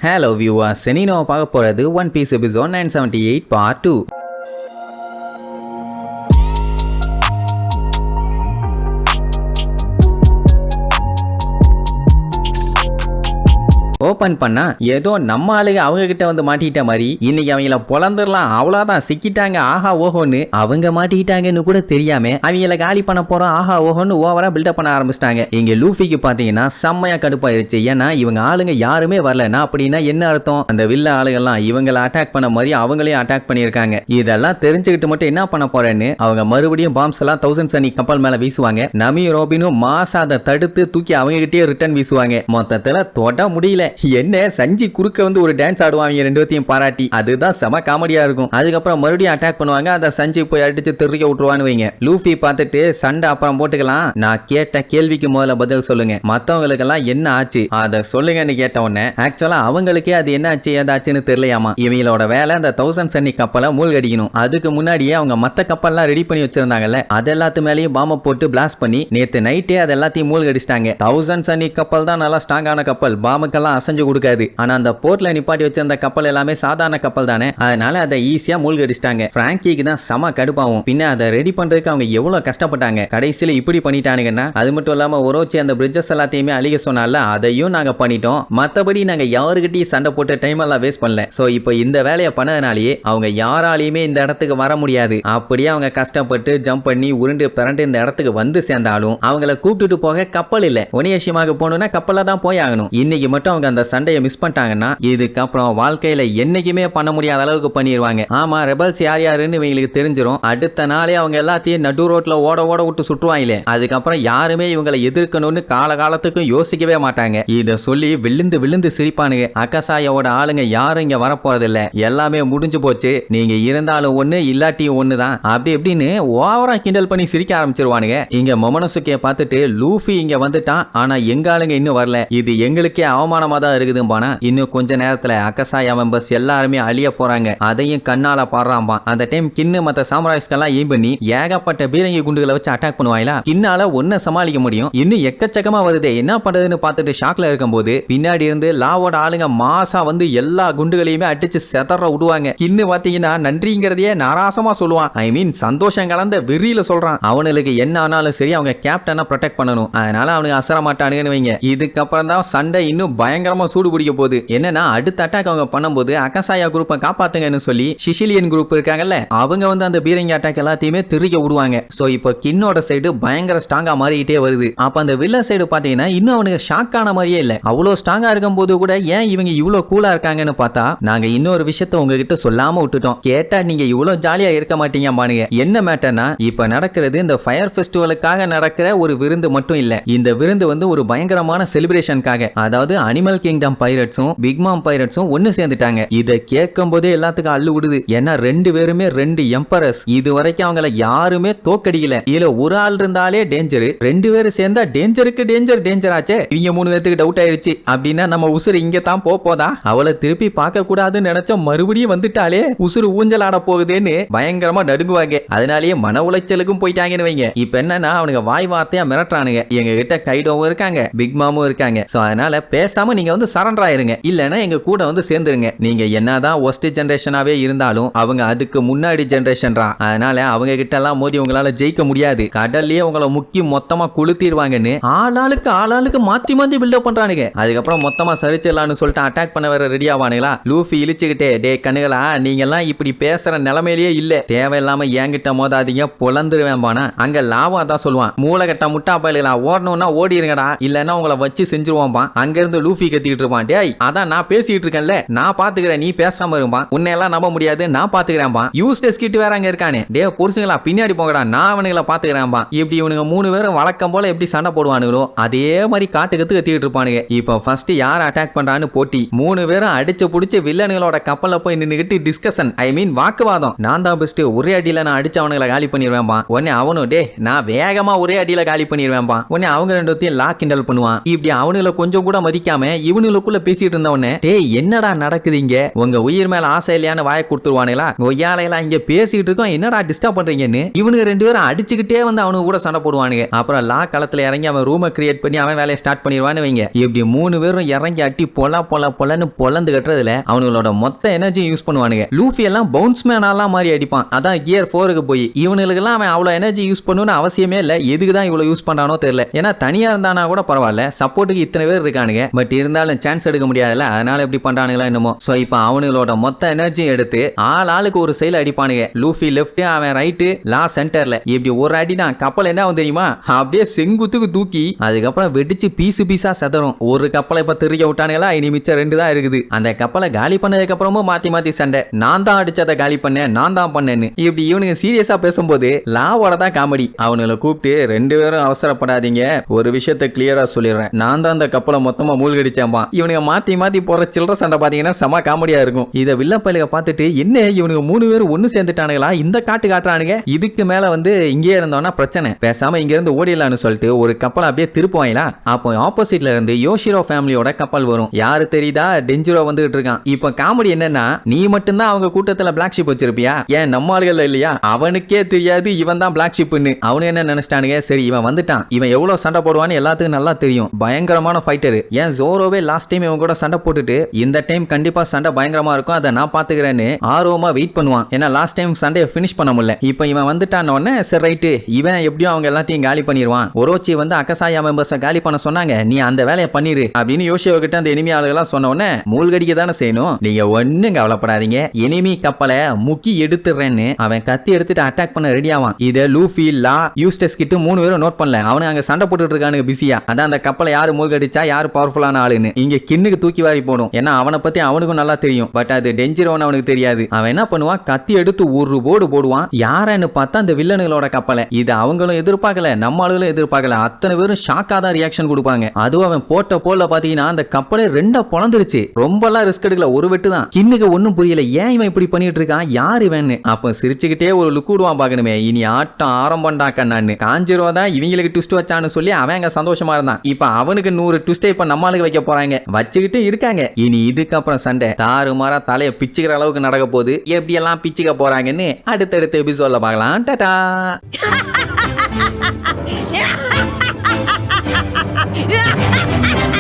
Hello viewers, Senino பார்க்க போறது One Piece episode 978 part 2. Open பண்ணா ஏதோ நம்ம ஆளுங்க அவங்க கிட்ட வந்து மாட்டிக்கிட்ட மாதிரி இன்னைக்கு அவங்கள பொழந்துடலாம் அவ்வளவுதான் சிக்கிட்டாங்க ஆஹா ஓஹோன்னு அவங்க மாட்டிக்கிட்டாங்கன்னு கூட தெரியாம அவங்கள காலி பண்ண போறோம் ஆஹா ஓஹோன்னு ஓவரா பில்டப் பண்ண ஆரம்பிச்சிட்டாங்க. இங்க லூஃபிக்கு பாத்தீங்கன்னா செம்மையா கடுப்பாயிருச்சு. ஏன்னா இவங்க ஆளுங்க யாருமே வரலன்னா அப்படின்னா என்ன அர்த்தம், அந்த வில்ல ஆளுங்கெல்லாம் இவங்களை அட்டாக் பண்ண மாதிரி அவங்களையும் அட்டாக் பண்ணியிருக்காங்க. இதெல்லாம் தெரிஞ்சுக்கிட்டு மட்டும் என்ன பண்ண போறேன்னு அவங்க மறுபடியும் பாம்ஸ் எல்லாம் 1000 சனி கப்பல் மேல வீசுவாங்க. நமி ரோபினும் மாசா அதை தடுத்து தூக்கி அவங்க கிட்டே ரிட்டர்ன் வீசுவாங்க. மொத்தத்துல தொட முடியல. என்ன சஞ்சி குறுக்க வந்து ஒரு டான்ஸ் ஆடுவாங்க ரெண்டு பேத்தையும் பாராட்டி, அதுதான் செம காமெடியா இருக்கும். அதுக்கப்புறம் மறுபடியும் அட்டாக் பண்ணுவாங்க. அதை சஞ்சி போய் அடிச்சு தெருக்க விட்டுருவான்னு வைங்க. லூஃபி பார்த்துட்டு சண்டை அப்புறம் போட்டுக்கலாம், நான் கேட்ட கேள்விக்கு முதல்ல பதில் சொல்லுங்க, மத்தவங்களுக்கு எல்லாம் என்ன ஆச்சு அதை சொல்லுங்கன்னு கேட்ட உடனே ஆக்சுவலா அவங்களுக்கே அது என்ன ஆச்சு ஏதாச்சுன்னு தெரியலையாமா. இவங்களோட வேலை அந்த 1000 சன்னி கப்பலை மூழ்கடிக்கணும். அதுக்கு முன்னாடியே அவங்க மத்த கப்பல்லாம் ரெடி பண்ணி வச்சிருந்தாங்கல்ல, அது எல்லாத்து மேலேயும் பாம்பை போட்டு பிளாஸ்ட் பண்ணி நேத்து நைட்டே அது எல்லாத்தையும் மூழ்கடிச்சிட்டாங்க. 1000 சன்னி கப்பல் தான் நல்லா ஸ்ட்ராங்கான கப்பல், பாம்புக்கெல்லாம் அசைஞ்சு கொடுக்காது. ஆனா அந்த போர்ட்ல நிப்பாட்டி வச்சிருந்த கப்பல் எல்லாமே சாதாரண கப்பல் தானே, அதனால அதை ஈஸியா மூழ்கடிச்சிட்டாங்க. பிராங்கிக்கு தான் செம கடுப்பாகும். பின்ன அதை ரெடி பண்றதுக்கு அவங்க எவ்வளவு கஷ்டப்பட்டாங்க, கடைசியில இப்படி பண்ணிட்டானுங்கன்னா. அது மட்டும் இல்லாம ஒரோச்சி அந்த பிரிட்ஜஸ் எல்லாத்தையுமே அழிக்க சொன்னால அதையும் நாங்க பண்ணிட்டோம். மத்தபடி நாங்க யாருக்கிட்டையும் சண்டை போட்டு டைம் எல்லாம் வேஸ்ட் பண்ணல. சோ இப்போ இந்த வேலையை பண்ணதுனாலேயே அவங்க யாராலையுமே இந்த இடத்துக்கு வர முடியாது. அப்படியே அவங்க கஷ்டப்பட்டு ஜம்ப் பண்ணி உருண்டு பிறண்டு இந்த இடத்துக்கு வந்து சேர்ந்தாலும் அவங்கள கூப்பிட்டுட்டு போக கப்பல் இல்ல. ஒனியஷிமாக போகணும்னா கப்பல்ல தான் போய் ஆகணும். இன்னைக்கு மட்டும் அவங்க அந்த சண்டையை மிஸ் பண்ணிட்டாங்கன்னா இதுக்கப்புறம் வாழ்க்கையில என்னைக்குமே பண்ண முடியாத அளவுக்கு பண்ணிடுவாங்க. ஆமா, ரெபல்ஸ் யார் யாருன்னு இவங்களுக்கு தெரிஞ்சிடும். அடுத்த நாளே அவங்க எல்லாத்தையும் நடு ரோட்ல ஓட ஓட விட்டு சுற்றுவாங்களே, அதுக்கப்புறம் யாருமே இவங்களை எதிர்க்கணும்னு காலகாலத்துக்கும் யோசிக்கவே மாட்டாங்க. இத சொல்லி விழுந்து விழுந்து சிரிப்பானுங்க. அகசாயோட ஆளுங்க யாரும் இங்க வரப்போறதில்ல, எல்லாமே முடிஞ்சு போச்சு, நீங்க இருந்தாலும் ஒண்ணு இல்லாட்டியும் ஒண்ணுதான் அப்படி எப்படின்னு ஓவரா கிண்டல் பண்ணி சிரிக்க ஆரம்பிச்சிருவானுங்க. இங்க மொமனசுக்கே பார்த்துட்டு லூஃபி இங்க வந்துட்டான், ஆனா எங்க ஆளுங்க இன்னும் வரல, இது எங்களுக்கே அவமானமா தான் இருக்குதும்பானா. இன்னும் கொஞ்ச நேரத்துல அகசாயா மெம்பர்ஸ் எல்லாருமே அழிய போறாங்க, அதையும் கண்ணால பாடுறாம்பா. அந்த டைம் கின்னு மத்த சாம்ராய்ஸ்கெல்லாம் ஏம் பண்ணி ஏகப்பட்ட பீரங்கி குண்டுகளை வச்சு அட்டாக் பண்ணுவாங்களா. கின்னால ஒன்ன சமாளிக்க முடியும், இன்னும் எக்கச்சக்கமா வருது, என்ன பண்றதுன்னு பார்த்துட்டு ஷாக்ல இருக்கும்போது பின்னாடி இருந்து லாவோட ஆளுங்க மாசா வந்து எல்லா குண்டுகளையுமே அடிச்சு செதற விடுவாங்க. கின்னு பாத்தீங்கன்னா நன்றிங்கிறதையே நாராசமா சொல்லுவான். ஐ மீன் சந்தோஷம் கலந்த வெறியில சொல்றான். அவனுக்கு என்ன ஆனாலும் சரி அவங்க கேப்டனை ப்ரொடெக்ட் பண்ணணும், அதனால அவனுக்கு அசர மாட்டானுங்கன்னு வைங்க. இதுக்கப்புறம் தான் சண்டை இன்னும் பயங்கரமா சூடு பிடிக்க போகுது. என்னன்னா அடுத்த அட்டாக் அவங்க பண்ணும்போது அகசாயா குரூப்பை காப்பாத்துங்கன்னு சொல்லி சிசிலியன் குரூப் இருக்காங்கல்ல, அவங்க வந்து அந்த பீரங்கி அட்டாக் எல்லாத்தையுமே திருக்க விடுவாங்க. சோ இப்போ கின்னோட சைடு பயங்கர ஸ்ட்ராங்கா மாறிக்கிட்டே வருது. அப்ப அந்த வில்ல சைடு பாத்தீங்கன்னா இன்னும் அவனுக்கு ஷாக் ஆன மாதிரியே இல்ல. அவ்வளவு ஸ்ட்ராங்கா இருக்கும் போது கூட ஏன் இவங்க இவ்வளவு கூலா இருக்காங்கன்னு பார்த்தா நாங்க இன்னொரு விஷயத்த உங்ககிட்ட சொல்லாம விட்டுட்டோம். கேட்டா நீங்க இவ்வளவு ஜாலியா இருக்க மாட்டீங்க பானுங்க. என்ன மேட்டர்னா இப்ப நடக்கிறது இந்த ஃபயர் ஃபெஸ்டிவலுக்காக நடக்கிற ஒரு விருந்து மட்டும் இல்ல. இந்த விருந்து வந்து ஒரு பயங்கரமான செலிப்ரேஷனுக்காக, அதாவது அனிமல் கிங்டம் பைரட்ஸும் பிக் மாம் பைரட்ஸும் ஒன்னு சேர்ந்துட்டாங்க. இத கேட்கும் போதே எல்லாத்துக்கும் அள்ளு விடுது. ஏன்னா ரெண்டு பேருமே ரெண்டு எம்பரஸ், இது வரைக்கும் அவங்கள யாருமே தோக்கடிக்கல. இதுல ஒரு ஆள் இருந்தாலே டேஞ்சர், ரெண்டு பேரும் சேர்ந்தா டேஞ்சருக்கு டேஞ்சர் டேஞ்சர் ஆச்சே. இவங்க 3 பேருக்கு டவுட் ஆயிருச்சு அப்படின்னா நம்ம உசுறு இங்க தான் போதா, அவளை திருப்பி பார்க்க கூடாதுன்னு நினைச்ச மறுபடியும் வந்துட்டாலே உசுறு ஊஞ்சல் ஆட போகுதுன்னு பயங்கரமா நடுங்குவாங்க. அதனாலேயே மன உளைச்சலுக்கும் போயிட்டாங்கன்னு வைங்க. இப்ப என்னன்னா அவனுங்க வாய் வார்த்தையா மிரட்டுறானுங்க. எங்க கிட்ட கைடோவும் இருக்காங்க, பிக் மாமும் இருக்காங்க. சோ அதனால பேசாம நீங்க வந்து சரண்டர் ஆயிருங்க, இல்லனா எங்க கூட வந்து சேர்ந்துருங்க. நீங்க என்னதான் ஒஸ்ட் ஜெனரேஷனாவே இருந்தாலும் அவங்க அதுக்கு முன்னாடி ஜெனரேஷன்ரா, அதனால அவங்க கிட்ட எல்லாம் மோதி உங்களால ஜெயிக்க முடியாது, கடல்லயே உங்களை முக்கி மொத்தமா கொளுத்திடுவாங்கன்னு ஆளாளுக்கு மாத்தி மாத்தி பில்டப் பண்றானுங்க. அதுக்கப்புறம் மொத்தமா சரிச்சிடலான்னு சொல்லிட்டு அட்டாக் பண்ண வர ரெடி ஆவானுங்களா. லூஃபி இழிச்சுக்கிட்டே, டே கண்ணுகளா நீங்க எல்லாம் இப்படி பேசுற நிலைமையிலேயே இல்ல, தேவையில்லாம என்கிட்ட மோதாதீங்க பொழந்துருவேன் பானா. அங்க லாவா தான் சொல்லுவான், மூளைகட்ட முட்டா பயலுகளா ஓடணும்னா ஓடிருங்கடா, இல்லன்னா உங்களை வச்சு செஞ்சிருவான். அங்க இருந்து லூஃபி கத்திக்கிட்டு இருப்பான், டேய் அதான் நான் பேசிட்டு இருக்கேன்ல, நான் பாத்துக்கிறேன், நீ பேசாம இருப்பான், உன்னை எல்லாம் நம்ப முடியாது, நான் பாத்துக்கிறேன்பா. யூஸ்லெஸ் கிட் வேற அங்க இருக்கானே, டே புருஷங்களா பின்னாடி போங்கடா, நான் அவனுங்களை பாத்துக்கிறேன்பா. இப்படி இவனுங்க 3 பேரும் வழக்கம் போல எப்படி சண்டை போடுவானுங்களோ அதே மாதிரி காட்டுக்கத்து கத்திக்கிட்டு இருப்பானுங்க. இப்போ ஃபர்ஸ்ட் யார் அட்டாக் பண்றான்னு போட்டி. 3 பேரும் அடிச்சு புடிச்சு வில்லனுங்களோட கப்பல்ல போய் நின்னுகிட்டு டிஸ்கஷன், ஐ மீன் வாக்குவாதம். நான் தான் பெஸ்ட், ஒரே அடியில நான் அடிச்சு அவனுங்களை காலி பண்ணிடுவேன்பா. உடனே அவனும், டே நான் வேகமா ஒரே அடியில காலி பண்ணிடுவேன்பா. உடனே அவங்க 2 லாக் கிண்டல் பண்ணுவான். இப்படி அவனுங்களை கொஞ்சம் கூட மதிக்காம இவனு இவனுக்குள்ள பேசிட்டு இருந்தவனே டேய் என்னடா நடக்குதுங்க உங்க உயிர் மேல ஆசை இல்லையான்னு வாயை கொடுத்துருவானுங்களா ஒய்யாலையெல்லாம் இங்க பேசிட்டு இருக்கோம் என்னடா டிஸ்டர்ப் பண்றீங்கன்னு இவனுக்கு 2 பேரும் அடிச்சுக்கிட்டே வந்து அவனுக்கு கூட சண்டை போடுவானுங்க அப்புறம் லா களத்துல இறங்கி அவன் ரூமை கிரியேட் பண்ணி அவன் வேலையை ஸ்டார்ட் பண்ணிடுவான்னு வைங்க இப்படி 3 பேரும் இறங்கி அட்டி பொலன்னு பொலந்து கட்டுறதுல அவங்களோட மொத்த எனர்ஜி யூஸ் பண்ணுவானுங்க லூஃபி எல்லாம் பவுன்ஸ் மேனாலாம் மாதிரி அடிப்பான் அதான் கியர் 4க்கு போய் இவனுக்கு எல்லாம் அவன் அவ்வளவு எனர்ஜி யூஸ் பண்ணணும்னு அவசியமே இல்ல எதுக்கு தான் இவ்வளவு யூஸ் பண்றானோ தெரியல ஏன்னா தனியா இருந்தானா கூட பரவாயில்ல சப்போர்ட்டுக்கு இத்தனை பேர் இருக்கானுங்க பட் இருந்தாலும் சான்ஸ் எடுக்க முடியாதுல்ல அதனால எப்படி பண்றானுங்களா என்னமோ சோ இப்போ அவங்களோட மொத்த எனர்ஜி எடுத்து ஆளுக்கு ஒரு சைடு அடிப்பானுங்க லூஃபி லெஃப்ட் அவன் ரைட்டு லா சென்டர்ல இப்படி ஒரு அடி தான் கப்பல் என்ன ஆகும் தெரியுமா அப்படியே செங்குத்துக்கு தூக்கி அதுக்கப்புறம் வெடிச்சு பீஸா செதறும் ஒரு கப்பலை இப்ப திருக்க விட்டானுங்களா இனி மிச்சம் 2 தான் இருக்குது அந்த கப்பலை காலி பண்ணதுக்கு அப்புறமும் மாத்தி சண்டை நான் தான் அடிச்சதை காலி பண்ணேன் நான் தான் பண்ணேன்னு இப்படி இவனுங்க சீரியஸா பேசும்போது லாவோட தான் காமெடி அவனுங்களை கூப்பிட்டு 2 பேரும் அவசரப்படாதீங்க ஒரு விஷயத்தை கிளியரா சொல்லிடுறேன் நான் தான் அந்த கப்பலை மொத்தமா மூழ்கடிச்சேன்பா இவனுங்க மாத்தி போற சில்லற சண்டை பாத்தீங்கன்னா செம காமெடியா இருக்கும் இதை வில்லப்பயிலுக பார்த்துட்டு என்ன இவனுங்க 3 பேரும் ஒன்னு சேர்ந்துட்டானுங்களா இந்த காட்டுறானுங்க இதுக்கு மேல வந்து இங்கே இருந்தோம்னா பிரச்சனை பேசாம இங்க இருந்து ஓடிடலாம்னு சொல்லிட்டு ஒரு கப்பலை அப்படியே திருப்புவாங்களா அப்போ ஆப்போசிட்ல இருந்து யோஷிரோ ஃபேமிலியோட கப்பல் வரும் யாரு தெரியுதா டெஞ்சிரோ வந்துகிட்டு இருக்கான் இப்ப காமெடி என்னன்னா நீ மட்டும்தான் அவங்க கூட்டத்துல பிளாக் ஷிப் வச்சிருப்பியா ஏன் நம்ம ஆளுகள் இல்லையா அவனுக்கே தெரியாது இவன் தான் பிளாக் ஷிப்னு அவனு என்ன நினைச்சிட்டானுங்க சரி இவன் வந்துட்டான் இவன் எவ்வளவு சண்டை போடுவான்னு எல்லாத்துக்கும் நல்லா தெரியும் பயங்கரமான ஃபைட்டர் ஏன் ஜோரோவே லாஸ்ட் டைம் இவன் கூட சண்டை போட்டுட்டு இந்த டைம் கண்டிப்பா சண்டை பயங்கரமா இருக்கும் அதை நான் பாத்துக்கிறேன்னு ஆர்வமா வெயிட் பண்ணுவான் ஏன்னா லாஸ்ட் டைம் சண்டையை பினிஷ் பண்ண முடியல இப்போ இவன் வந்துட்டான உடனே சரி ரைட்டு இவன் எப்படியும் அவங்க எல்லாத்தையும் காலி பண்ணிடுவான் ஒரோச்சி வந்து அகசாயா மெம்பர்ஸை காலி பண்ண சொன்னாங்க நீ அந்த வேலையை பண்ணிரு அப்படின்னு யோசியோ கிட்ட அந்த எனிமி ஆளுகளாம் சொன்ன உடனே மூழ்கடிக்க தானே செய்யணும் நீங்க ஒன்னும் கவலைப்படாதீங்க எனிமி கப்பலை முக்கி எடுத்துறேன்னு அவன் கத்தி எடுத்துட்டு அட்டாக் பண்ண ரெடி ஆவான் இதை லூஃபி லா யூஸ்டஸ் கிட்ட 3 பேரும் நோட் பண்ணல அவனு அங்க சண்டை போட்டுட்டு இருக்கானுங்க பிஸியா அதான் அந்த கப்பலை யாரு மூழ்கடிச்சா யாரு பவர்ஃபுல்லான ஆளுன்னு இங்க கிண்ணுக்கு தூக்கி வாரி போடும் ஏன்னா அவனை பத்தி அவனுக்கும் நல்லா தெரியும் பட் அது டெஞ்சிரோன்னு அவனுக்கு தெரியாது அவன் என்ன பண்ணுவான் கத்தி எடுத்து ஒரு போடு போடுவான் யாரன்னு பார்த்தா அந்த வில்லனுகளோட கப்பலை இது அவங்களும் எதிர்பார்க்கல நம்ம ஆளுகளும் எதிர்பார்க்கல அத்தனை பேரும் ஷாக்கா தான் ரியாக்ஷன் கொடுப்பாங்க அதுவும் அவன் போட்ட போல பாத்தீங்கன்னா அந்த கப்பலே 2 பொளந்துருச்சு ரொம்பலாம் ரிஸ்க் எடுக்கல ஒரு வெட்டு தான் கிண்ணுக்கு ஒன்னும் புரியல ஏன் இவன் இப்படி பண்ணிட்டு இருக்கான் யாரு இவன்னு அப்ப சிரிச்சுக்கிட்டே ஒரு லுக் விடுவான் பாக்கணுமே இனி ஆட்டம் ஆரம்பம்டா கண்ணான்னு காஞ்சிருவா தான் இவங்களுக்கு ட்விஸ்ட் வச்சான்னு சொல்லி அவன் அங்க சந்தோஷமா இருந்தான் இப்ப அவனுக்கு 100 ட்விஸ்டை இப்ப நம்மளுக்கு வைக்க போறாங்க வச்சுக்கிட்டு இருக்காங்க இனி இதுக்கப்புறம் சண்டை தாறுமாறா தலையை பிச்சுக்கிற அளவுக்கு நடக்க போகுது எப்படி எல்லாம் பிச்சுக்க போறாங்கன்னு அடுத்தடுத்த எபிசோட்ல பார்க்கலாம் டாடா Yeah!